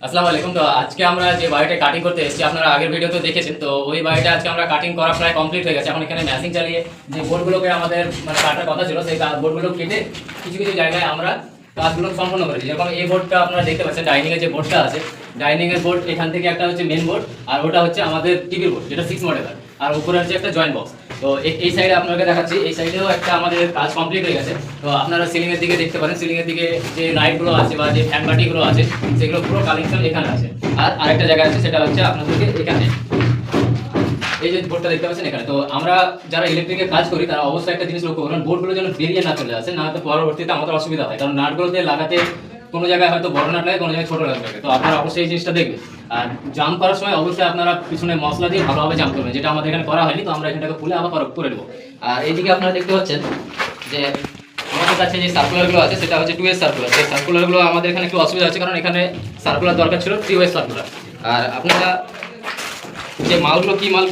আসসালামু আলাইকুম। তো আজকে আমরা যে বাড়িটা কাটিং করতে এসেছি, আপনারা আগের ভিডিওতে দেখেছেন। তো ওই বাড়িটা আজকে আমরা কাটিং করা প্রায় কমপ্লিট হয়ে গেছে। এখন এখানে ম্যাচিং চালিয়ে যে বোর্ডগুলোকে আমাদের মানে কাটার কথা ছিল, সেই বোর্ডগুলো কেটে কিছু কিছু জায়গায় আমরা কাজগুলো সম্পন্ন করেছি। যেরকম এই বোর্ডটা আপনারা দেখতে পাচ্ছেন, ডাইনিংয়ের যে বোর্ডটা আছে, ডাইনিংয়ের বোর্ড এখান থেকে একটা হচ্ছে মেন বোর্ড, আর ওটা হচ্ছে আমাদের টিভির বোর্ড, যেটা 6 মডেলার, আর উপরে হচ্ছে একটা জয়েন্ট বক্স। তো এই সাইডে আপনাকে দেখাচ্ছি, এই সাইডেও একটা আমাদের কাজ কমপ্লিট হয়ে গেছে। তো আপনারা সিলিংয়ের দিকে দেখতে পারেন, সিলিংয়ের দিকে যে লাইটগুলো আছে বা যে ফ্যান বাটিগুলো আছে, সেগুলো পুরো কালেকশন এখানে আছে। আর আরেকটা জায়গা আছে, সেটা হচ্ছে আপনাদেরকে এখানে এই যে বোর্ডটা দেখতে পাচ্ছেন এখানে। তো আমরা যারা ইলেকট্রিকের কাজ করি তারা অবশ্যই একটা জিনিস লক্ষ্য করুন, বোর্ডগুলো যেন বেরিয়ে না চলে আসে, না তো পরবর্তীতে আমাদের অসুবিধা হয়। কারণ নাটগুলোতে লাগাতে কোনো জায়গায় হয়তো বড় নাট লাগে, কোনো জায়গায় ছোট নাট লাগে। তো আপনারা অবশ্যই এই জিনিসটা দেখবেন। আর জাম করার সময় অবশ্যই আপনারা পিছনে মশলা দিয়ে ভালোভাবে জাম করবেন, যেটা আমাদের এখানে করা হয়নি। তো আমরা এখানটাকে খুলে আবার করে দেবো। আর এইদিকে আপনারা দেখতে পাচ্ছেন যে আমাদের কাছে যে সার্কুলারগুলো আছে, সেটা হচ্ছে 2 সার্কুলার। এই সার্কুলারগুলো আমাদের এখানে একটু অসুবিধা আছে, কারণ এখানে সার্কুলার দরকার ছিল 3 সার্কুলার। আর আপনারা যে মালগুলো কি মাল